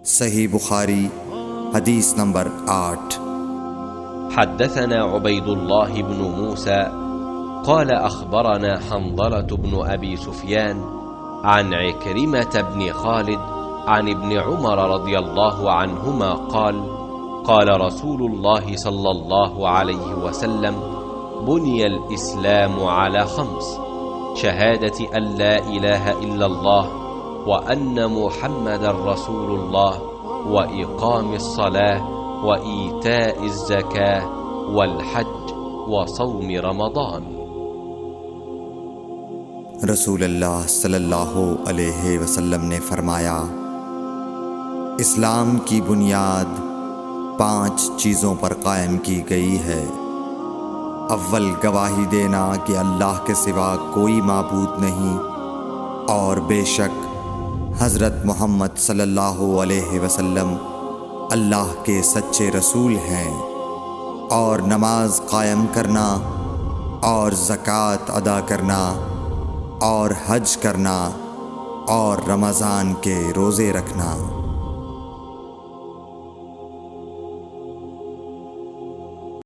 सही बुखारी हदीस नंबर 8। حدثنا عبيد الله بن موسى قال أخبرنا حنظلة بن أبي سفيان عن عكرمة بن خالد عن ابن عمر رضي الله عنهما قال قال رسول الله صلى الله عليه وسلم بني الإسلام على 5: شهادة أن لا إله إلا الله وأن محمد رسول الله وإقام الصلاة وإيتاء الزكاة والحج وصوم रमज़ान। रसूलुल्लाह सल्लल्लाहु अलैहि वसल्लम ने फरमाया, इस्लाम की बुनियाद 5 चीज़ों पर कायम की गई है। अव्वल गवाही देना कि अल्लाह के सिवा कोई माबूद नहीं और बेशक हज़रत मोहम्मद सल्लल्लाहु अलैहि वसल्लम अल्लाह के सच्चे रसूल हैं, और नमाज कायम करना और ज़कात अदा करना और हज करना और रमज़ान के रोज़े रखना।